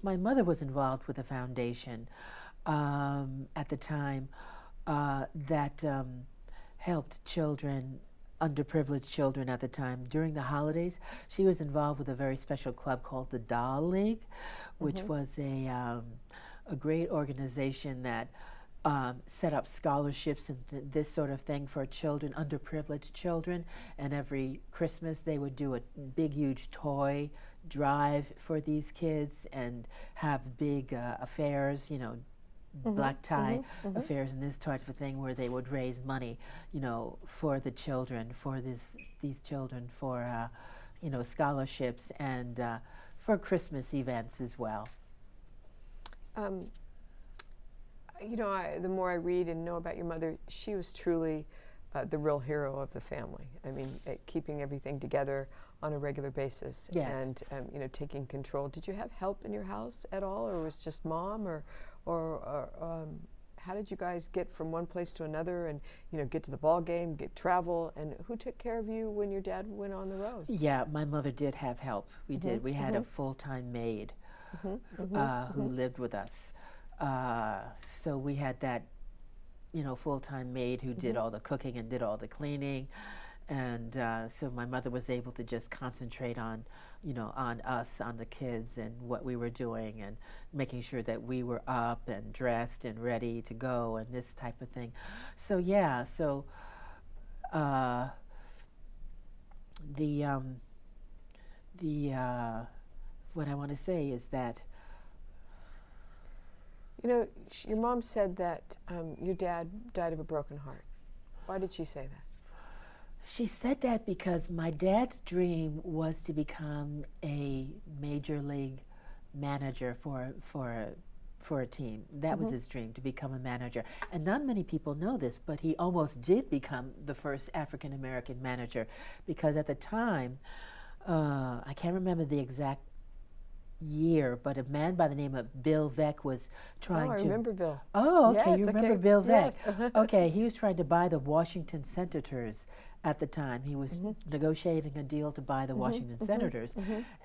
my mother was involved with the foundation. at the time that helped children, underprivileged children at the time. During the holidays, she was involved with a very special club called the Doll League, which was a great organization that set up scholarships and this sort of thing for children, underprivileged children. And every Christmas they would do a big, huge toy drive for these kids and have big affairs, you know, black tie affairs and this type of thing, where they would raise money, you know, for the children, for these children, for you know, scholarships and for Christmas events as well. You know, the more I read and know about your mother, she was truly the real hero of the family. I mean, keeping everything together on a regular basis. Yes. And you know, taking control. Did you have help in your house at all, or was just mom, or how did you guys get from one place to another, and you know, get to the ball game, travel, and who took care of you when your dad went on the road? Yeah, my mother did have help. We did. We had a full-time maid who lived with us. So we had that, you know, full-time maid who did all the cooking and did all the cleaning, and so my mother was able to just concentrate on, you know, on us, on the kids, and what we were doing, and making sure that we were up and dressed and ready to go, and this type of thing. So yeah, so what I want to say is that, you know, your mom said that your dad died of a broken heart. Why did she say that? she said that because my dad's dream was to become a major league manager for a team. That was his dream, to become a manager. And not many people know this, but he almost did become the first African American manager, because at the time, I can't remember the exact year, but a man by the name of Bill Veeck was trying to... I remember Bill. Oh, okay, yes, you remember Bill Veeck. Yes. Okay, he was trying to buy the Washington Senators at the time. He was negotiating a deal to buy the Washington Senators,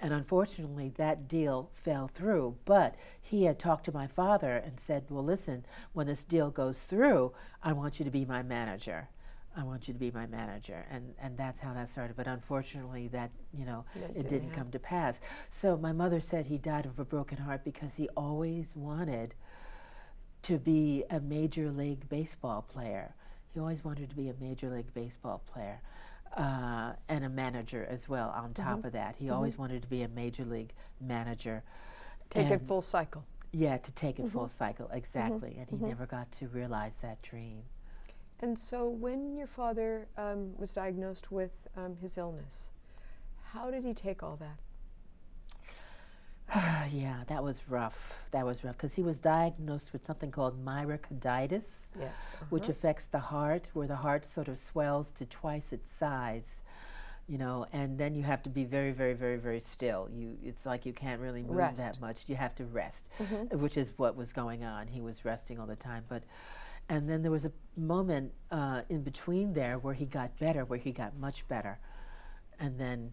and unfortunately that deal fell through. But he had talked to my father and said, well, listen, when this deal goes through, I want you to be my manager. I want you to be my manager, and that's how that started. But unfortunately, that it didn't come to pass. So my mother said he died of a broken heart because he always wanted to be a major league baseball player. He always wanted to be a major league baseball player, and a manager as well. On top of that, he always wanted to be a major league manager. Take it full cycle. Yeah, to take it full cycle, exactly. And he never got to realize that dream. And so when your father was diagnosed with his illness, how did he take all that? Yeah, that was rough. That was rough, because he was diagnosed with something called myocarditis, which affects the heart, where the heart sort of swells to twice its size, and then you have to be very, very, very, very still. It's like you can't really move that much. You have to rest, which is what was going on. He was resting all the time, and then there was a moment in between there where he got better, where he got much better, and then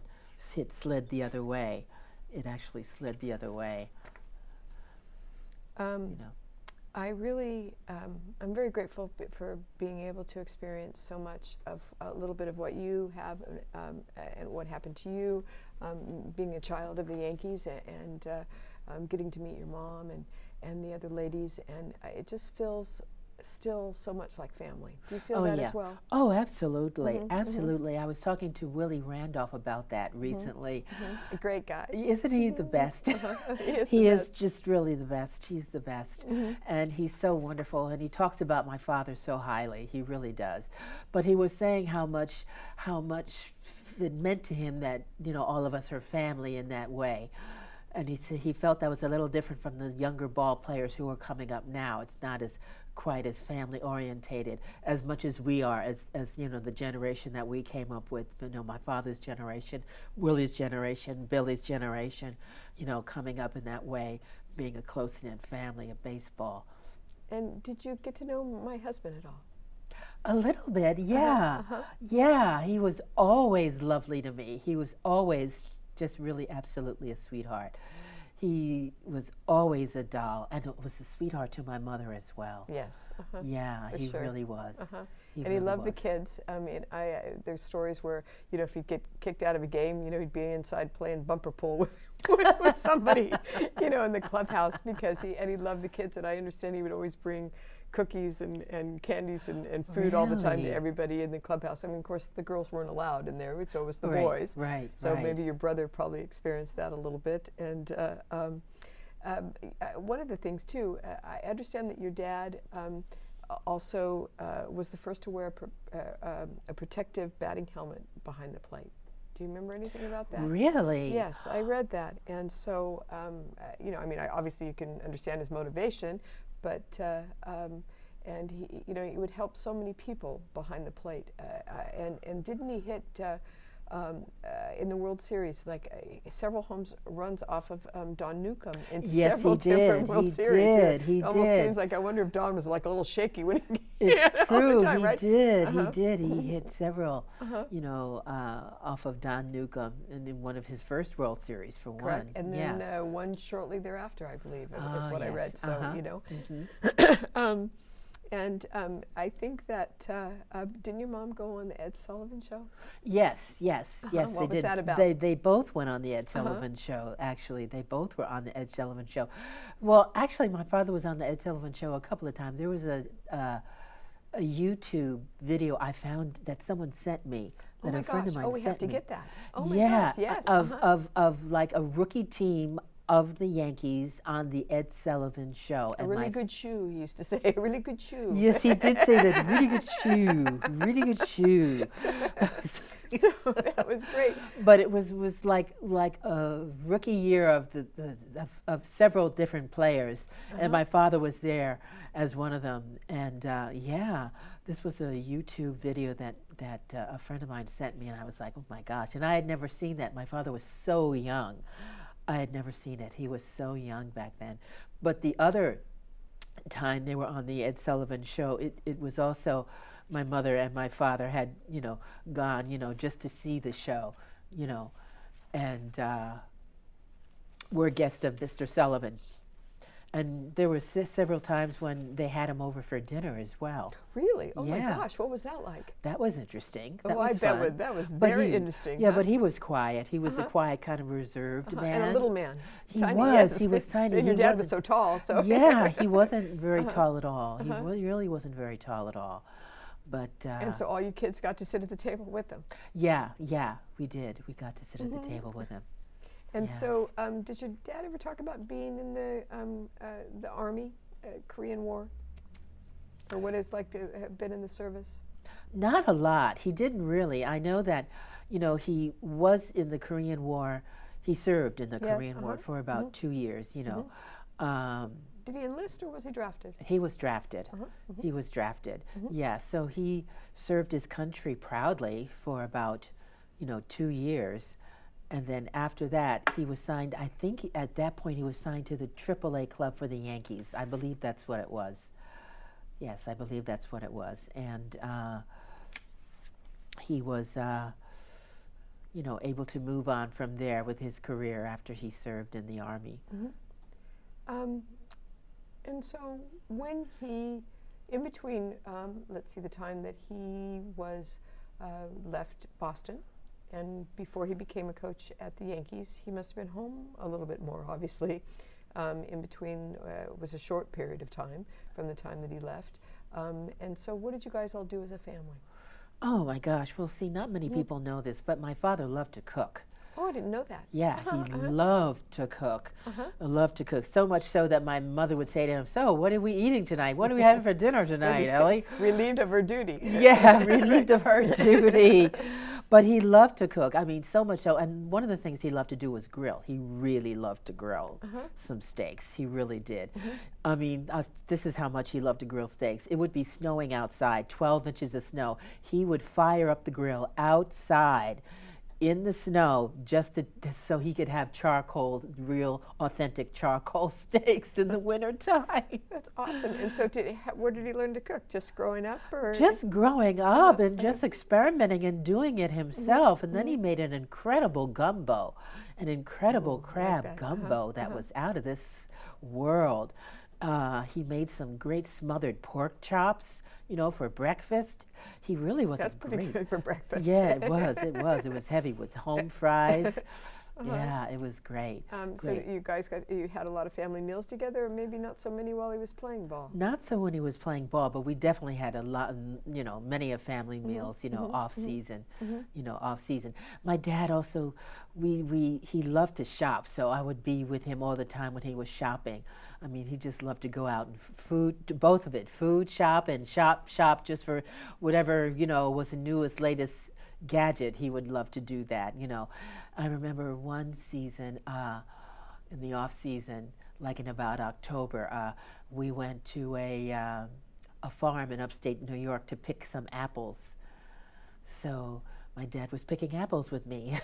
it slid the other way. It actually slid the other way. I really, I'm very grateful for being able to experience so much of a little bit of what you have and what happened to you, being a child of the Yankees, and getting to meet your mom and the other ladies, and it just feels still so much like family. Do you feel that as well? Oh, absolutely, absolutely. I was talking to Willie Randolph about that recently. A great guy. Isn't he the best? He is just really the best. He's the best. And he's so wonderful, and he talks about my father so highly. He really does. But he was saying how much it meant to him that, all of us are family in that way. And he said he felt that was a little different from the younger ball players who are coming up now. It's not quite as family orientated as much as we are, as the generation that we came up with. My father's generation, Willie's generation, Billy's generation, coming up in that way, being a close-knit family of baseball. And did you get to know my husband at all? A little bit, yeah. Yeah, he was always lovely to me. He was always just really absolutely a sweetheart. he was always a doll, and it was a sweetheart to my mother as well. Yes. Yeah, For he sure. really was. And he really loved the was. kids. I mean, there's stories where, you know, if he'd get kicked out of a game, you know, he'd be inside playing bumper pool with somebody, you know, in the clubhouse, because he loved the kids. And I understand he would always bring cookies and candies and food all the time to Really? everybody in the clubhouse. I mean, of course, the girls weren't allowed in there, so it was the Right, boys. right, So right. maybe your brother probably experienced that a little bit. And one of the things, too, I understand that your dad also was the first to wear a protective batting helmet behind the plate. Do you remember anything about that? Really? Yes, I read that. And so, you know, I mean, obviously you can understand his motivation, but, and he, you know, he would help so many people behind the plate. And didn't he hit, in the World Series, like several home runs off of Don Newcomb in Yes, several he different did. World He Series? did. He it almost did. seems like, I wonder if Don was like a little shaky when he It's all true. the time, He right? did. He did. He hit several, you know, off of Don Newcomb in one of his first World Series for Correct. one. And then one shortly thereafter, I believe, is what I read. yes. So, you know. And I think that, didn't your mom go on the Ed Sullivan Show? Yes, yes, yes, What they was did. that about? They both went on the Ed Sullivan Show. Actually, they both were on the Ed Sullivan Show. Well, actually, my father was on the Ed Sullivan Show a couple of times. There was a YouTube video I found that someone sent me. Oh That my a friend of gosh. mine We have sent to me. get that. Oh my Yeah, gosh, yes. of like a rookie team of the Yankees on the Ed Sullivan Show. A really good shoe, he used to say. A really good shoe. Yes, he did say that. Really good shoe. Really good shoe. So that was great. But it was like a rookie year of several different players, and my father was there as one of them. And yeah, this was a YouTube video that a friend of mine sent me, and I was like, oh my gosh! And I had never seen that. My father was so young. I had never seen it. He was so young back then. But the other time they were on the Ed Sullivan Show, it was also, my mother and my father had, you know, gone, you know, just to see the show, you know, and were guests of Mr. Sullivan. And there were several times when they had him over for dinner as well. Really? Oh my Yeah. gosh, what was that like? That was interesting. Oh, That I was bet fun. that was But very he- interesting. Yeah, huh? but he was quiet. He was a quiet, kind of reserved man. And a little man. He Tiny, was. yes. He was tiny. And your He dad was wasn't- so tall. So Yeah, he wasn't very tall at all. He really wasn't very tall at all. But And so all you kids got to sit at the table with them. yeah, we did. We got to sit at the table with him. And Yeah. so, did your dad ever talk about being in the Army, Korean War, or what it's like to have been in the service? Not a lot. He didn't really. I know that, you know, he was in the Korean War. He served in the Yes, Korean War for about 2 years, you know. Did he enlist or was he drafted? He was drafted. He was drafted. Yeah, so he served his country proudly for about, you know, 2 years. And then after that, he was signed, I think at that point he was signed to the AAA club for the Yankees. I believe that's what it was. Yes, I believe that's what it was. And he was, you know, able to move on from there with his career after he served in the Army. And so when he, in between, let's see, the time that he was left Boston and before he became a coach at the Yankees, he must have been home a little bit more, obviously. In between was a short period of time from the time that he left. And so what did you guys all do as a family? Oh my gosh, well see, not many people know this, but my father loved to cook. Oh, I didn't know that. Yeah, he loved to cook. Loved to cook. So much so that my mother would say to him, so what are we eating tonight? What are we having for dinner tonight, Ellie? Relieved of her duty. Yeah, relieved of her duty. But he loved to cook. I mean, so much so. And one of the things he loved to do was grill. He really loved to grill some steaks. He really did. I mean, this is how much he loved to grill steaks. It would be snowing outside, 12 inches of snow. He would fire up the grill outside in the snow just so he could have charcoal, real authentic charcoal steaks in the wintertime. That's awesome. And so where did he learn to cook? Just growing up? Or? Just growing up and just experimenting and doing it himself. And then he made an incredible gumbo. an incredible Ooh, I like crab that. gumbo that was out of this world. He made some great smothered pork chops, you know, for breakfast. He really was That's a pretty great. good for breakfast. Yeah, it was. It was. It was heavy with home fries. Yeah, it was great. So Great. you had a lot of family meals together, or maybe not so many while he was playing ball? Not so when he was playing ball, but we definitely had a lot, you know, many of family meals, you know, off season, you know, off season. My dad also, he loved to shop, so I would be with him all the time when he was shopping. I mean, he just loved to go out and both of it, food shop and shop just for whatever, you know, was the newest, latest gadget. He would love to do that, you know. I remember one season, in the off season, like in about October, we went to a farm in upstate New York to pick some apples. So my dad was picking apples with me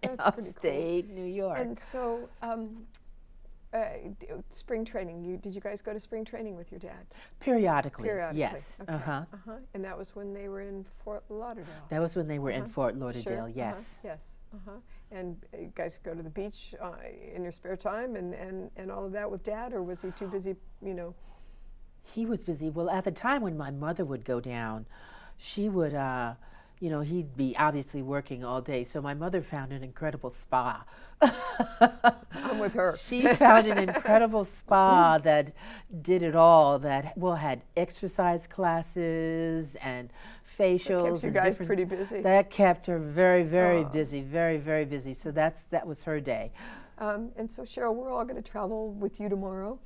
in upstate New York. And so, spring training. Did you guys go to spring training with your dad? Periodically, Periodically. yes. Okay. And that was when they were in Fort Lauderdale. That was when they were in Fort Lauderdale, Sure. yes. Yes. And you guys go to the beach in your spare time and all of that with Dad, or was he too busy, you know? He was busy. Well, at the time when my mother would go down, she would, you know, he'd be obviously working all day. So my mother found an incredible spa. I'm with her. She found an incredible spa that did it all, that, well, had exercise classes and facials. That kept you guys pretty busy. That kept her very, very busy, very, very busy. So that was her day. And so, Cheryl, we're all going to travel with you tomorrow.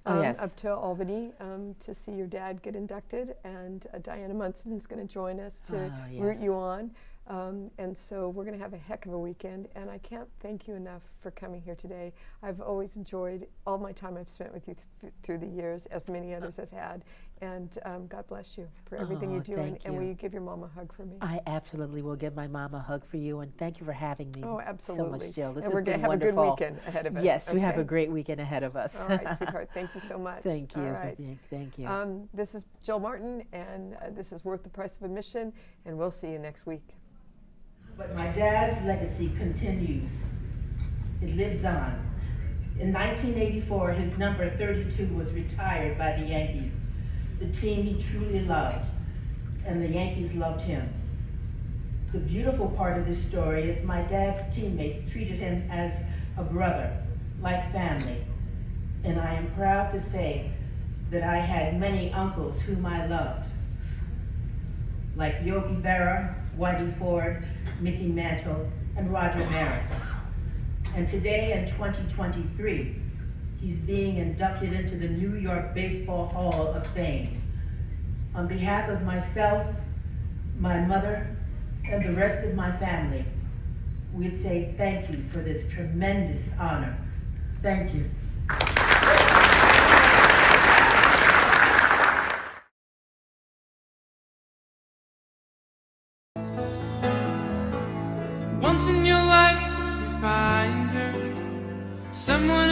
Yes. Up to Albany to see your dad get inducted, and Diana Munson's going to join us to root you on. And so we're going to have a heck of a weekend, and I can't thank you enough for coming here today. I've always enjoyed all my time I've spent with you through the years, as many others have had, and God bless you for everything you do, and will you give your mom a hug for me? I absolutely will give my mom a hug for you, and thank you for having me Oh, absolutely. so much, Jill. This and has we're going been to have wonderful. a good weekend ahead of us. Yes, we have a great weekend ahead of us. All right, sweetheart. Thank you so much. Thank you. All right. Thank you. This is Jill Martin, and this is Worth the Price of Admission, and we'll see you next week. But my dad's legacy continues. It lives on. In 1984, his number 32 was retired by the Yankees, the team he truly loved, and the Yankees loved him. The beautiful part of this story is my dad's teammates treated him as a brother, like family. And I am proud to say that I had many uncles whom I loved, like Yogi Berra, Whitey Ford, Mickey Mantle, and Roger Maris. And today in 2023, he's being inducted into the New York Baseball Hall of Fame. On behalf of myself, my mother, and the rest of my family, we say thank you for this tremendous honor. Thank you. Once in your life, you find her, someone